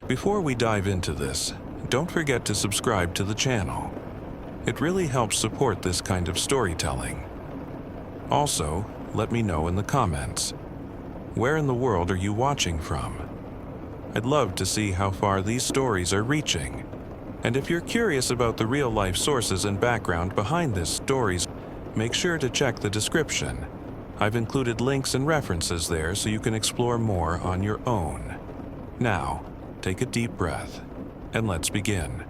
Before we dive into this, don't forget to subscribe to the channel. It really helps support this kind of storytelling. Also, let me know in the comments, where in the world are you watching from? I'd love to see how far these stories are reaching. And if you're curious about the real-life sources and background behind these stories, make sure to check the description. I've included links and references there so you can explore more on your own. Now, take a deep breath, and let's begin.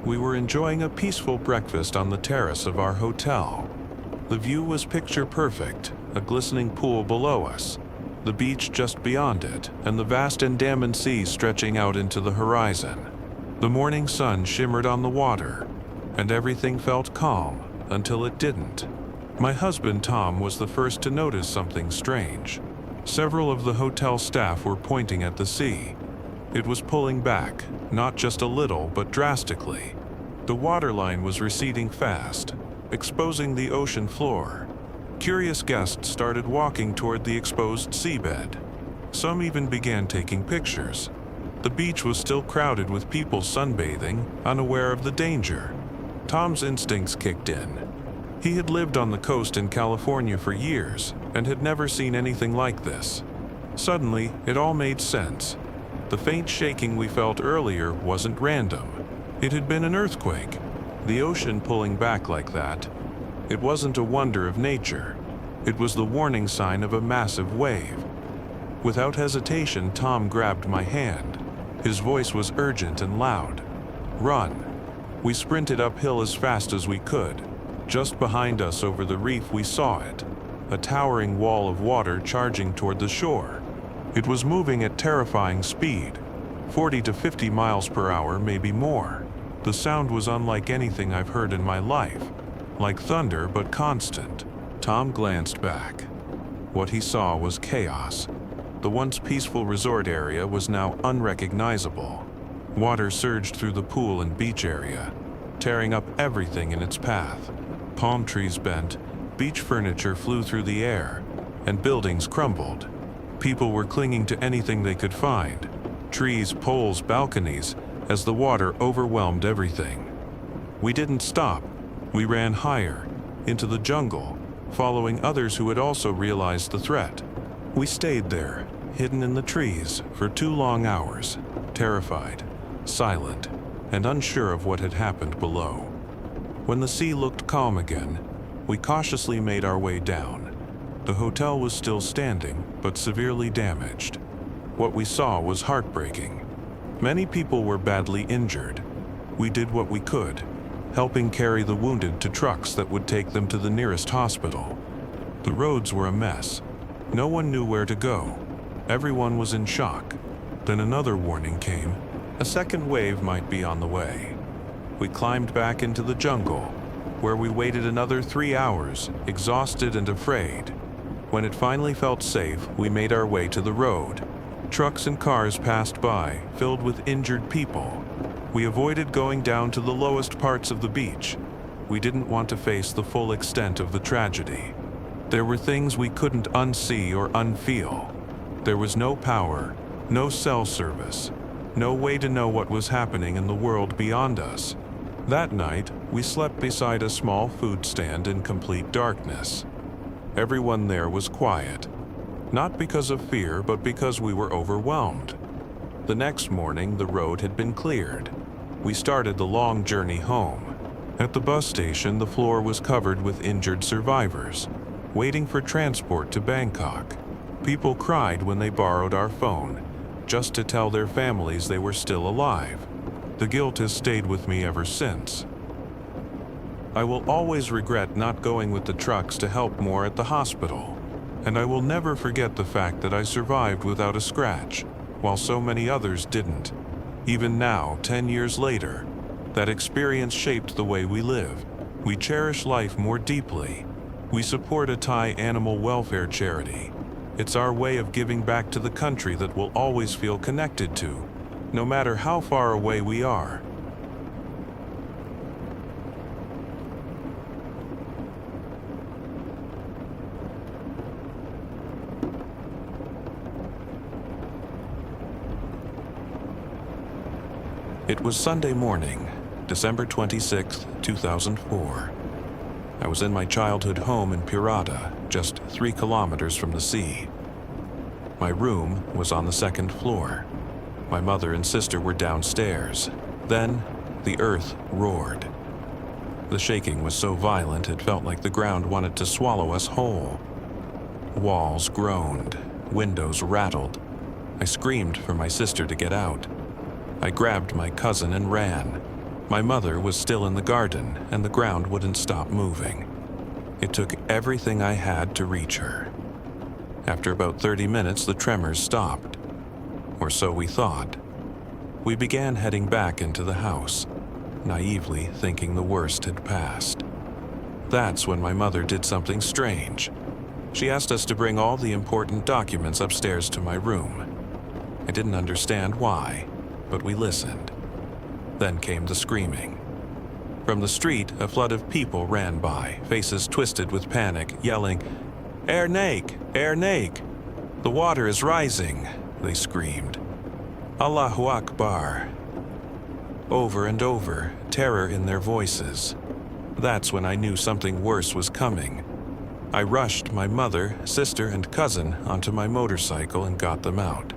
We were enjoying a peaceful breakfast on the terrace of our hotel. The view was picture perfect, a glistening pool below us, the beach just beyond it, and the vast Andaman Sea stretching out into the horizon. The morning sun shimmered on the water, and everything felt calm until it didn't. My husband Tom was the first to notice something strange. Several of the hotel staff were pointing at the sea. It was pulling back, not just a little, but drastically. The waterline was receding fast, exposing the ocean floor. Curious guests started walking toward the exposed seabed. Some even began taking pictures. The beach was still crowded with people sunbathing, unaware of the danger. Tom's instincts kicked in. He had lived on the coast in California for years and had never seen anything like this. Suddenly, it all made sense. The faint shaking we felt earlier wasn't random. It had been an earthquake. The ocean pulling back like that. It wasn't a wonder of nature. It was the warning sign of a massive wave. Without hesitation, Tom grabbed my hand. His voice was urgent and loud. "Run." We sprinted uphill as fast as we could. Just behind us over the reef we saw it, a towering wall of water charging toward the shore. It was moving at terrifying speed, 40 to 50 miles per hour, maybe more. The sound was unlike anything I've heard in my life, like thunder but constant. Tom glanced back. What he saw was chaos. The once peaceful resort area was now unrecognizable. Water surged through the pool and beach area, tearing up everything in its path. Palm trees bent, beach furniture flew through the air, and buildings crumbled. People were clinging to anything they could find, trees, poles, balconies, as the water overwhelmed everything. We didn't stop. We ran higher, into the jungle, following others who had also realized the threat. We stayed there, hidden in the trees, for 2 long hours, terrified, silent, and unsure of what had happened below. When the sea looked calm again, we cautiously made our way down. The hotel was still standing, but severely damaged. What we saw was heartbreaking. Many people were badly injured. We did what we could, helping carry the wounded to trucks that would take them to the nearest hospital. The roads were a mess. No one knew where to go. Everyone was in shock. Then another warning came. A second wave might be on the way. We climbed back into the jungle, where we waited another 3 hours, exhausted and afraid. When it finally felt safe, we made our way to the road. Trucks and cars passed by, filled with injured people. We avoided going down to the lowest parts of the beach. We didn't want to face the full extent of the tragedy. There were things we couldn't unsee or unfeel. There was no power, no cell service, no way to know what was happening in the world beyond us. That night, we slept beside a small food stand in complete darkness. Everyone there was quiet, not because of fear, but because we were overwhelmed. The next morning, the road had been cleared. We started the long journey home. At the bus station, the floor was covered with injured survivors, waiting for transport to Bangkok. People cried when they borrowed our phone, just to tell their families they were still alive. The guilt has stayed with me ever since. I will always regret not going with the trucks to help more at the hospital, and I will never forget the fact that I survived without a scratch, while so many others didn't. Even now, 10 years later, that experience shaped the way we live. We cherish life more deeply. We support a Thai animal welfare charity. It's our way of giving back to the country that we'll always feel connected to, no matter how far away we are. It was Sunday morning, December 26, 2004. I was in my childhood home in 𝗕𝗂𝗀𝗃, just 3 kilometers from the sea. My room was on the 2nd floor. My mother and sister were downstairs. Then, the earth roared. The shaking was so violent it felt like the ground wanted to swallow us whole. Walls groaned, windows rattled. I screamed for my sister to get out. I grabbed my cousin and ran. My mother was still in the garden, and the ground wouldn't stop moving. It took everything I had to reach her. After about 30 minutes, the tremors stopped. Or so we thought. We began heading back into the house, naively thinking the worst had passed. That's when my mother did something strange. She asked us to bring all the important documents upstairs to my room. I didn't understand why, but we listened. Then came the screaming. From the street, a flood of people ran by, faces twisted with panic, yelling, 𝗕𝗂𝗃𝗃! 𝗕𝗂𝗃𝗃! The water is rising, they screamed. Allahu Akbar. Over and over, terror in their voices. That's when I knew something worse was coming. I rushed my mother, sister, and cousin onto my motorcycle and got them out.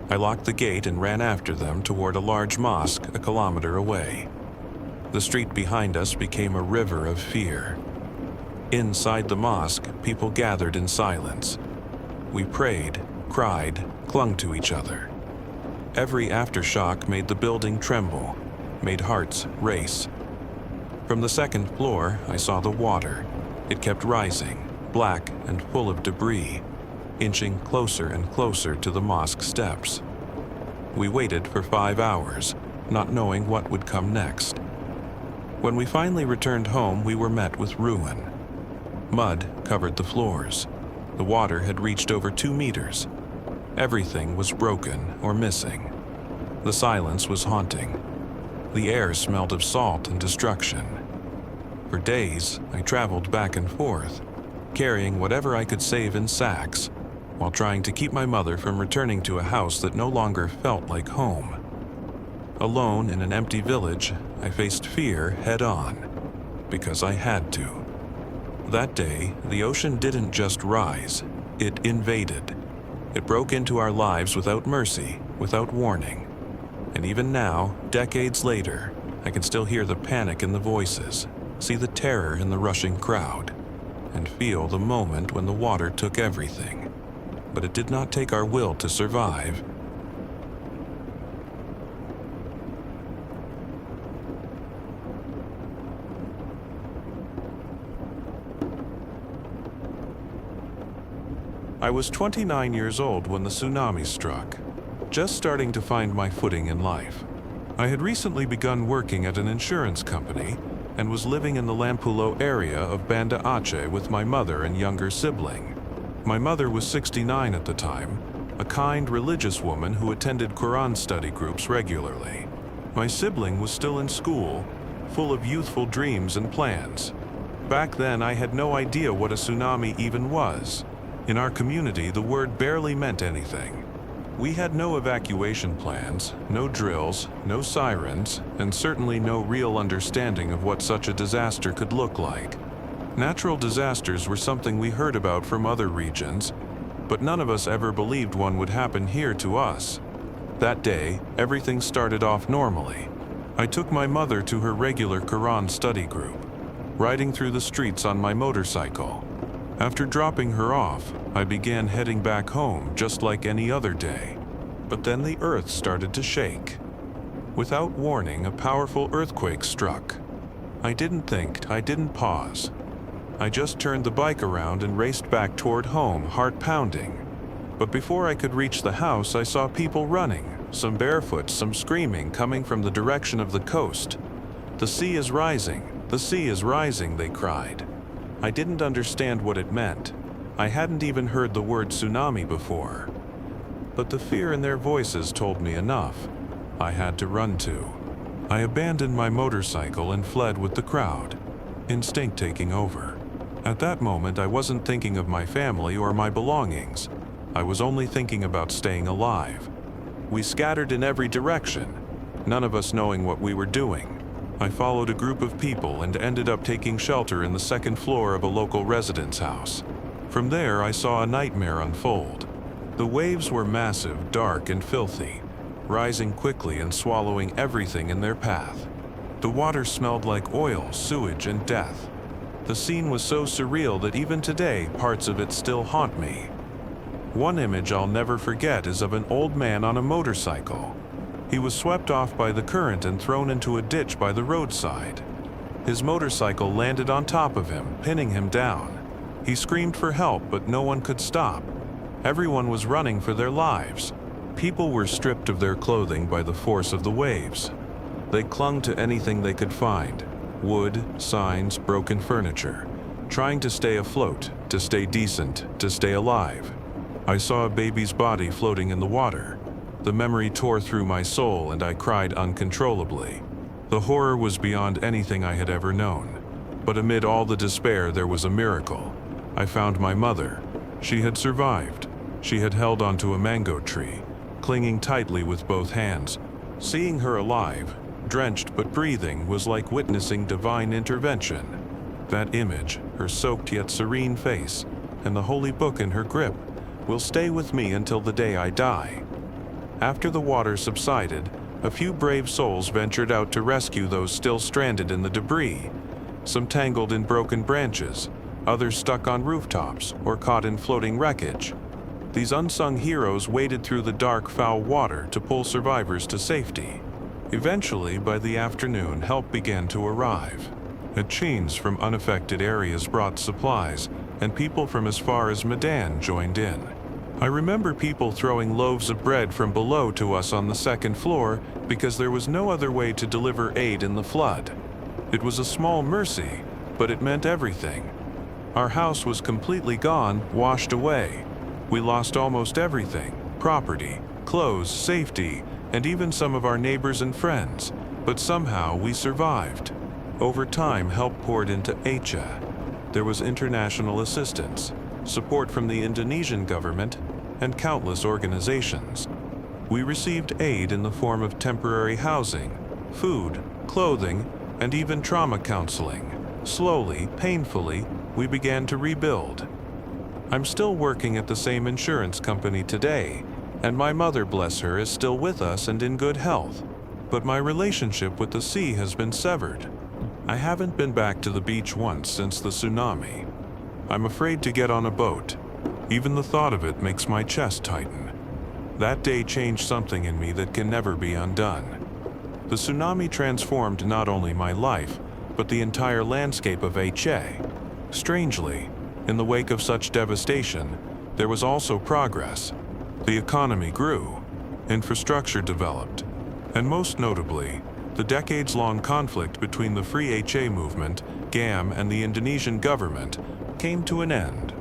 I locked the gate and ran after them toward a large mosque a kilometer away. The street behind us became a river of fear. Inside the mosque, people gathered in silence. We prayed, cried, clung to each other. Every aftershock made the building tremble, made hearts race. From the 2nd floor, I saw the water. It kept rising, black and full of debris, inching closer and closer to the mosque steps. We waited for 5 hours, not knowing what would come next. When we finally returned home, we were met with ruin. Mud covered the floors. The water had reached over 2 meters. Everything was broken or missing. The silence was haunting. The air smelled of salt and destruction. For days, I traveled back and forth, carrying whatever I could save in sacks, while trying to keep my mother from returning to a house that no longer felt like home. Alone in an empty village, I faced fear head-on, because I had to. That day, the ocean didn't just rise, it invaded. It broke into our lives without mercy, without warning. And even now, decades later, I can still hear the panic in the voices, see the terror in the rushing crowd, and feel the moment when the water took everything. But it did not take our will to survive. I was 29 years old when the tsunami struck, just starting to find my footing in life. I had recently begun working at an insurance company and was living in the Lampulo area of Banda Aceh with my mother and younger sibling. My mother was 69 at the time, a kind religious woman who attended Quran study groups regularly. My sibling was still in school, full of youthful dreams and plans. Back then, I had no idea what a tsunami even was. In our community, the word barely meant anything. We had no evacuation plans, no drills, no sirens, and certainly no real understanding of what such a disaster could look like. Natural disasters were something we heard about from other regions, but none of us ever believed one would happen here to us. That day, everything started off normally. I took my mother to her regular Quran study group, riding through the streets on my motorcycle. After dropping her off, I began heading back home just like any other day. But then the earth started to shake. Without warning, a powerful earthquake struck. I didn't think, I didn't pause. I just turned the bike around and raced back toward home, heart pounding. But before I could reach the house, I saw people running, some barefoot, some screaming, coming from the direction of the coast. "The sea is rising, the sea is rising," they cried. I didn't understand what it meant. I hadn't even heard the word tsunami before. But the fear in their voices told me enough. I had to run too. I abandoned my motorcycle and fled with the crowd, instinct taking over. At that moment, I wasn't thinking of my family or my belongings. I was only thinking about staying alive. We scattered in every direction. none of us knowing what we were doing. I followed a group of people and ended up taking shelter in the second floor of a local residence house. From there, I saw a nightmare unfold. The waves were massive, dark, and filthy, rising quickly and swallowing everything in their path. The water smelled like oil, sewage, and death. The scene was so surreal that even today, parts of it still haunt me. One image I'll never forget is of an old man on a motorcycle. He was swept off by the current and thrown into a ditch by the roadside. His motorcycle landed on top of him, pinning him down. He screamed for help, but no one could stop. Everyone was running for their lives. People were stripped of their clothing by the force of the waves. They clung to anything they could find: wood, signs, broken furniture, trying to stay afloat, to stay decent, to stay alive. I saw a baby's body floating in the water. The memory tore through my soul and I cried uncontrollably. The horror was beyond anything I had ever known. But amid all the despair, there was a miracle. I found my mother. She had survived. She had held onto a mango tree, clinging tightly with both hands. Seeing her alive, drenched but breathing, was like witnessing divine intervention. That image, her soaked yet serene face, and the holy book in her grip, will stay with me until the day I die. After the water subsided, a few brave souls ventured out to rescue those still stranded in the debris, some tangled in broken branches, others stuck on rooftops or caught in floating wreckage. These unsung heroes waded through the dark, foul water to pull survivors to safety. Eventually, by the afternoon, help began to arrive. Machines from unaffected areas brought supplies, and people from as far as Medan joined in. I remember people throwing loaves of bread from below to us on the second floor because there was no other way to deliver aid in the flood. It was a small mercy, but it meant everything. Our house was completely gone, washed away. We lost almost everything: property, clothes, safety, and even some of our neighbors and friends. But somehow we survived. Over time, help poured into 𝗕𝘂𝘀𝗶𝗹. There was international assistance, support from the Indonesian government, and countless organizations. We received aid in the form of temporary housing, food, clothing, and even trauma counseling. Slowly, painfully, we began to rebuild. I'm still working at the same insurance company today, and my mother, bless her, is still with us and in good health. But my relationship with the sea has been severed. I haven't been back to the beach once since the tsunami. I'm afraid to get on a boat. Even the thought of it makes my chest tighten. That day changed something in me that can never be undone. The tsunami transformed not only my life, but the entire landscape of 𝗕𝘂𝘀𝗀𝗃. Strangely, in the wake of such devastation, there was also progress. The economy grew, infrastructure developed, and most notably, the decades-long conflict between the Free 𝗕𝘂𝘀𝗃 movement, GAM, and the Indonesian government came to an end.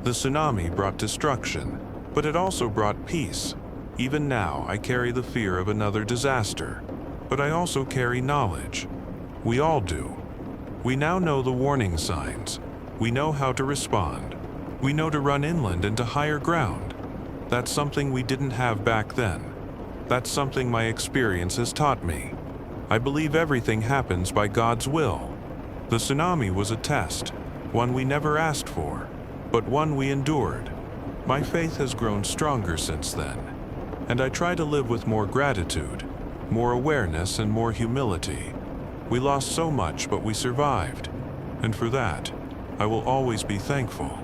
The tsunami brought destruction, but it also brought peace. Even now, I carry the fear of another disaster, but I also carry knowledge. We all do. We now know the warning signs. We know how to respond. We know to run inland and to higher ground. That's something we didn't have back then. That's something my experience has taught me. I believe everything happens by God's will. The tsunami was a test, one we never asked for, but one we endured. My faith has grown stronger since then, and I try to live with more gratitude, more awareness, and more humility. We lost so much, but we survived, and for that, I will always be thankful.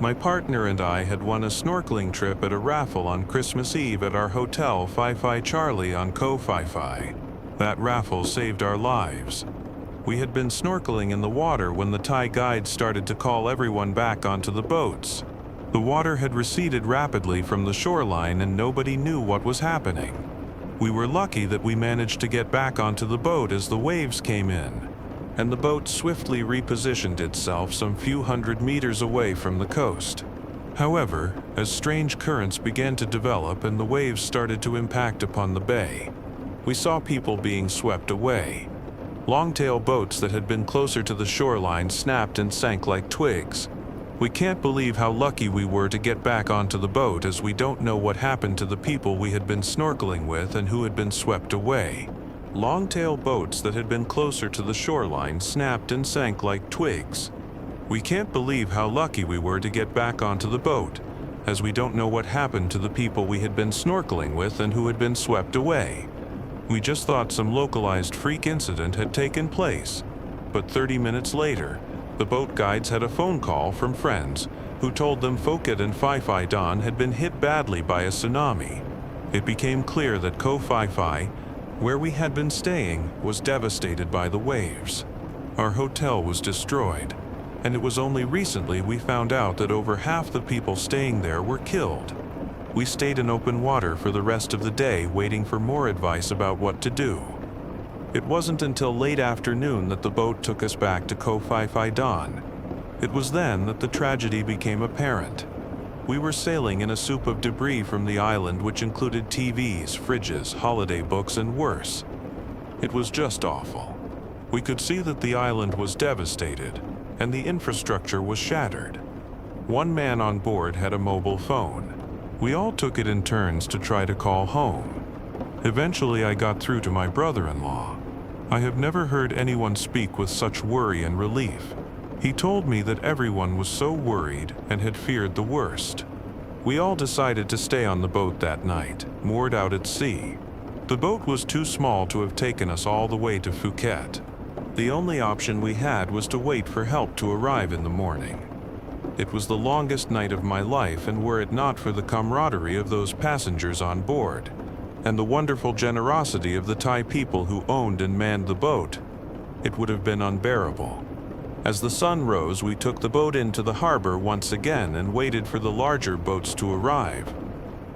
My partner and I had won a snorkeling trip at a raffle on Christmas Eve at our hotel 𝗕𝘂𝘀𝗀𝗃 on 𝗕𝗂𝘃𝗃. That raffle saved our lives. We had been snorkeling in the water when the Thai guides started to call everyone back onto the boats. The water had receded rapidly from the shoreline and nobody knew what was happening. We were lucky that we managed to get back onto the boat as the waves came in, and the boat swiftly repositioned itself some few hundred meters away from the coast. However, as strange currents began to develop and the waves started to impact upon the bay, we saw people being swept away. Longtail boats that had been closer to the shoreline snapped and sank like twigs. We can't believe how lucky we were to get back onto the boat, as we don't know what happened to the people we had been snorkeling with and who had been swept away. Longtail boats that had been closer to the shoreline snapped and sank like twigs. We can't believe how lucky we were to get back onto the boat, as we don't know what happened to the people we had been snorkeling with and who had been swept away. We just thought some localized freak incident had taken place, but 30 minutes later, the boat guides had a phone call from friends who told them Phuket and 𝗕𝘂𝘀𝗀𝗀 had been hit badly by a tsunami. It became clear that 𝗕𝘂𝘂𝘀𝗀𝗀, where we had been staying, was devastated by the waves. Our hotel was destroyed, and it was only recently we found out that over half the people staying there were killed. We stayed in open water for the rest of the day, waiting for more advice about what to do. It wasn't until late afternoon that the boat took us back to 𝗕𝘂𝘂𝘀𝗀𝗀𝗀. It was then that the tragedy became apparent. We were sailing in a soup of debris from the island, which included TVs, fridges, holiday books, and worse. It was just awful. We could see that the island was devastated, and the infrastructure was shattered. One man on board had a mobile phone. We all took it in turns to try to call home. Eventually, I got through to my brother-in-law. I have never heard anyone speak with such worry and relief. He told me that everyone was so worried and had feared the worst. We all decided to stay on the boat that night, moored out at sea. The boat was too small to have taken us all the way to Phuket. The only option we had was to wait for help to arrive in the morning. It was the longest night of my life, and were it not for the camaraderie of those passengers on board, and the wonderful generosity of the Thai people who owned and manned the boat, it would have been unbearable. As the sun rose, we took the boat into the harbor once again and waited for the larger boats to arrive.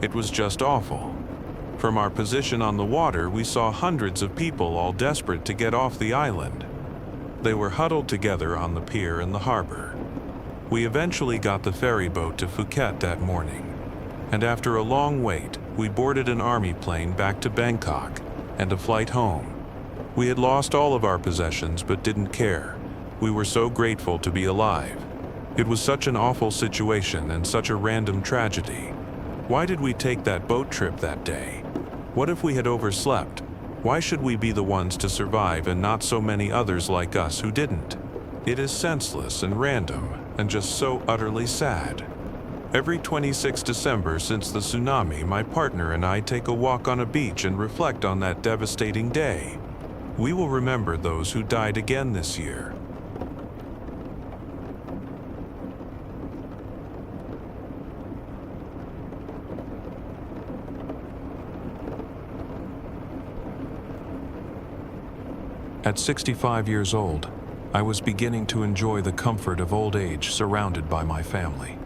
It was just awful. From our position on the water, we saw hundreds of people, all desperate to get off the island. They were huddled together on the pier in the harbor. We eventually got the ferry boat to Phuket that morning, and after a long wait, we boarded an army plane back to Bangkok and a flight home. We had lost all of our possessions but didn't care. We were so grateful to be alive. It was such an awful situation and such a random tragedy. Why did we take that boat trip that day? What if we had overslept? Why should we be the ones to survive and not so many others like us who didn't? It is senseless and random and just so utterly sad. Every 26 December since the tsunami, my partner and I take a walk on a beach and reflect on that devastating day. We will remember those who died again this year. At 65 years old, I was beginning to enjoy the comfort of old age surrounded by my family.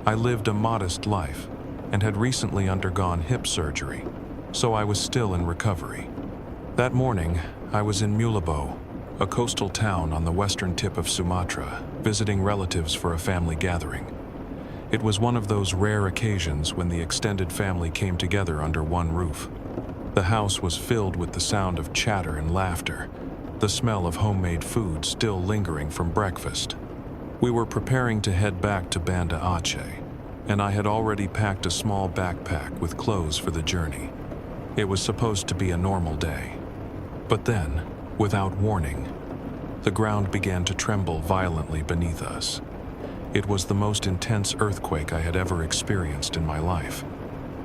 I lived a modest life and had recently undergone hip surgery, so I was still in recovery. That morning, I was in 𝗕𝘂𝘂𝗀𝗀𝗀, a coastal town on the western tip of Sumatra, visiting relatives for a family gathering. It was one of those rare occasions when the extended family came together under one roof. The house was filled with the sound of chatter and laughter, the smell of homemade food still lingering from breakfast. We were preparing to head back to Banda Aceh, and I had already packed a small backpack with clothes for the journey. It was supposed to be a normal day. But then, without warning, the ground began to tremble violently beneath us. It was the most intense earthquake I had ever experienced in my life.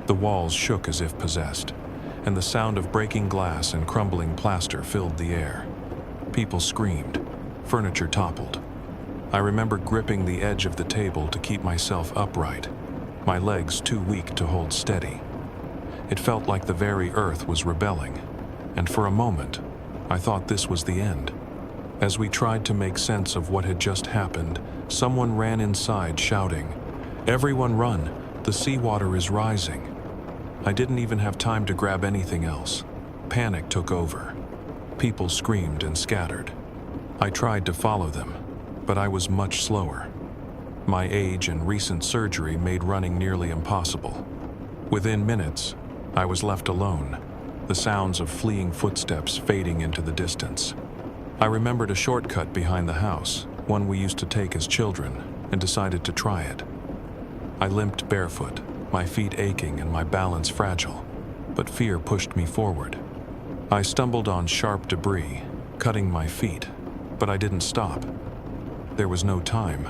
The walls shook as if possessed, and the sound of breaking glass and crumbling plaster filled the air. People screamed, furniture toppled. I remember gripping the edge of the table to keep myself upright, my legs too weak to hold steady. It felt like the very earth was rebelling, and for a moment, I thought this was the end. As we tried to make sense of what had just happened, someone ran inside shouting, "Everyone run, the seawater is rising." I didn't even have time to grab anything else. Panic took over. People screamed and scattered. I tried to follow them, but I was much slower. My age and recent surgery made running nearly impossible. Within minutes, I was left alone, the sounds of fleeing footsteps fading into the distance. I remembered a shortcut behind the house, one we used to take as children, and decided to try it. I limped barefoot, my feet aching and my balance fragile, but fear pushed me forward. I stumbled on sharp debris, cutting my feet, but I didn't stop. There was no time.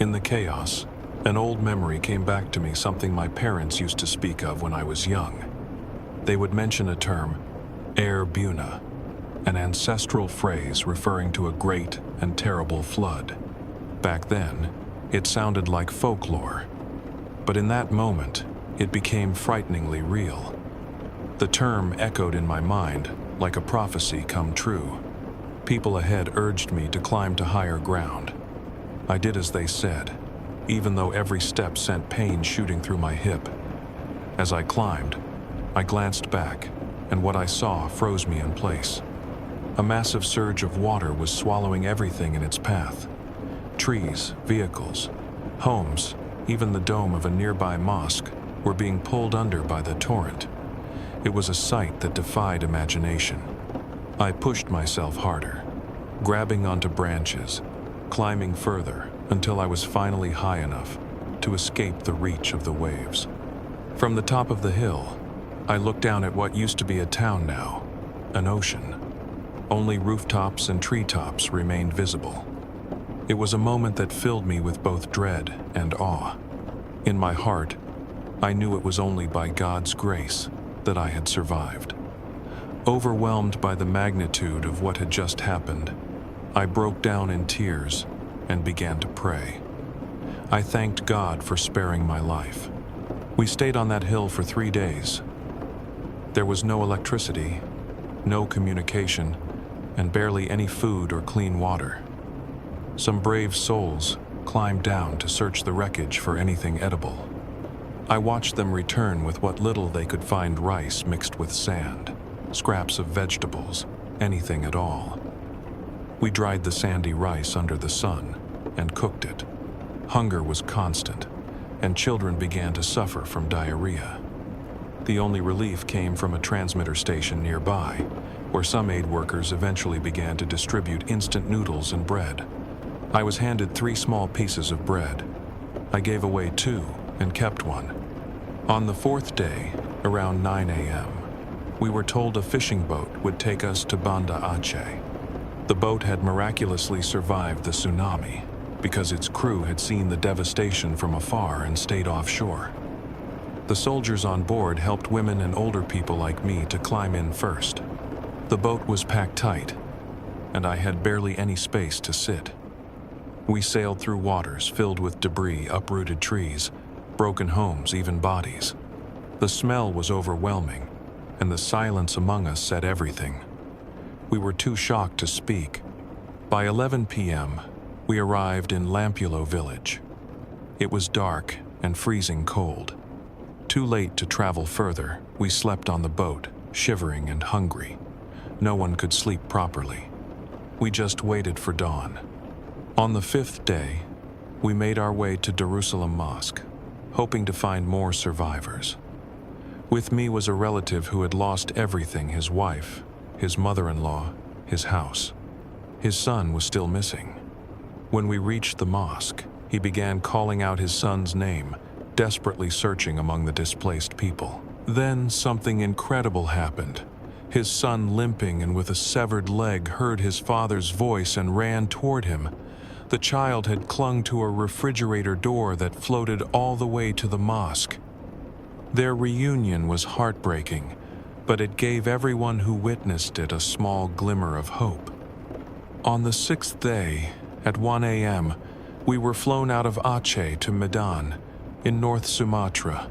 In the chaos, an old memory came back to me, something my parents used to speak of when I was young. They would mention a term, 𝗕𝘂𝘀𝗶𝗶𝗀, an ancestral phrase referring to a great and terrible flood. Back then, it sounded like folklore, but in that moment, it became frighteningly real. The term echoed in my mind like a prophecy come true. People ahead urged me to climb to higher ground. I did as they said, even though every step sent pain shooting through my hip. As I climbed, I glanced back, and what I saw froze me in place. A massive surge of water was swallowing everything in its path. Trees, vehicles, homes, even the dome of a nearby mosque were being pulled under by the torrent. It was a sight that defied imagination. I pushed myself harder, grabbing onto branches, climbing further until I was finally high enough to escape the reach of the waves. From the top of the hill, I looked down at what used to be a town now, an ocean. Only rooftops and treetops remained visible. It was a moment that filled me with both dread and awe. In my heart, I knew it was only by God's grace that I had survived. Overwhelmed by the magnitude of what had just happened, I broke down in tears and began to pray. I thanked God for sparing my life. We stayed on that hill for 3 days. There was no electricity, no communication, and barely any food or clean water. Some brave souls climbed down to search the wreckage for anything edible. I watched them return with what little they could find: rice mixed with sand, scraps of vegetables, anything at all. We dried the sandy rice under the sun and cooked it. Hunger was constant, and children began to suffer from diarrhea. The only relief came from a transmitter station nearby, where some aid workers eventually began to distribute instant noodles and bread. I was handed 3 small pieces of bread. I gave away 2 and kept one. On the 4th day, around 9 a.m., we were told a fishing boat would take us to Banda Aceh. The boat had miraculously survived the tsunami because its crew had seen the devastation from afar and stayed offshore. The soldiers on board helped women and older people like me to climb in first. The boat was packed tight, and I had barely any space to sit. We sailed through waters filled with debris, uprooted trees, broken homes, even bodies. The smell was overwhelming, and the silence among us said everything. We were too shocked to speak. By 11 p.m., we arrived in 𝗕𝘂𝘀𝗶𝗶𝗀 village. It was dark and freezing cold. Too late to travel further, we slept on the boat, shivering and hungry. No one could sleep properly. We just waited for dawn. On the 5th day, we made our way to Jerusalem Mosque, hoping to find more survivors. With me was a relative who had lost everything: his wife, his mother-in-law, his house. His son was still missing. When we reached the mosque, he began calling out his son's name, desperately searching among the displaced people. Then something incredible happened. His son, limping and with a severed leg, heard his father's voice and ran toward him. The child had clung to a refrigerator door that floated all the way to the mosque. Their reunion was heartbreaking, but it gave everyone who witnessed it a small glimmer of hope. On the 6th day, at 1 a.m., we were flown out of Aceh to Medan, in North Sumatra.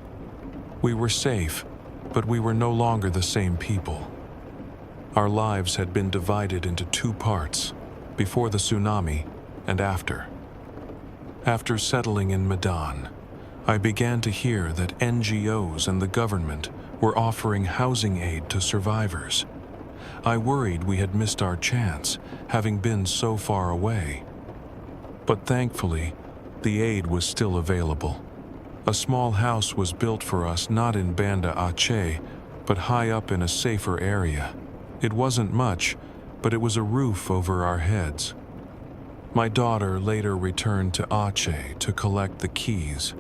We were safe, but we were no longer the same people. Our lives had been divided into 2 parts, before the tsunami and after. After settling in Medan, I began to hear that NGOs and the government were offering housing aid to survivors. I worried we had missed our chance, having been so far away. But thankfully, the aid was still available. A small house was built for us not in Banda Aceh, but high up in a safer area. It wasn't much, but it was a roof over our heads. My daughter later returned to 𝗕𝘂𝘀𝗀𝗀 to collect the keys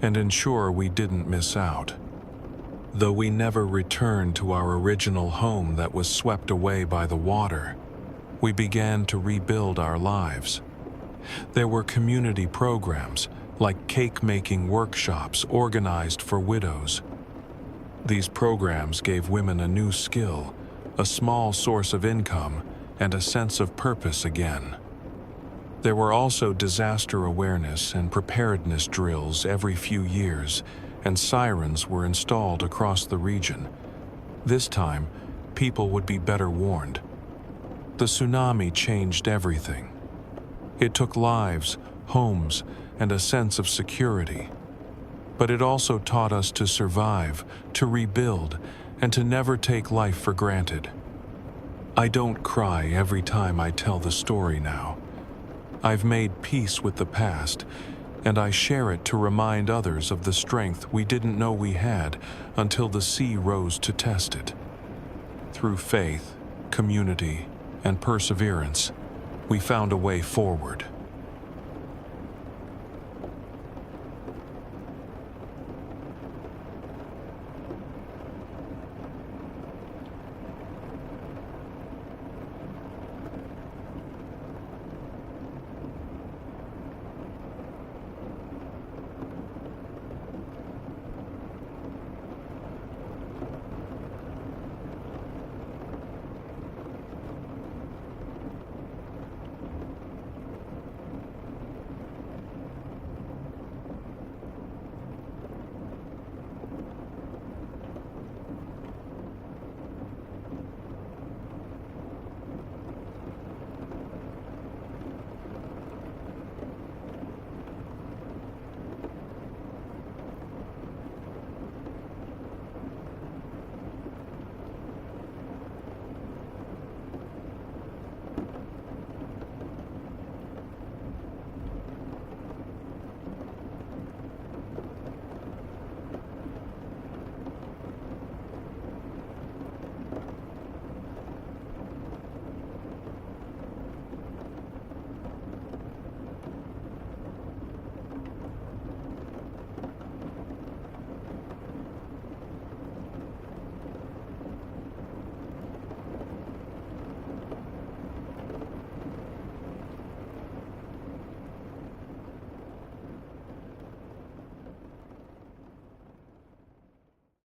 and ensure we didn't miss out. Though we never returned to our original home that was swept away by the water, we began to rebuild our lives. There were community programs, like cake-making workshops organized for widows. These programs gave women a new skill, a small source of income, and a sense of purpose again. There were also disaster awareness and preparedness drills every few years, and sirens were installed across the region. This time, people would be better warned. The tsunami changed everything. It took lives, homes, and a sense of security. But it also taught us to survive, to rebuild, and to never take life for granted. I don't cry every time I tell the story now. I've made peace with the past, and I share it to remind others of the strength we didn't know we had until the sea rose to test it. Through faith, community, and perseverance, we found a way forward.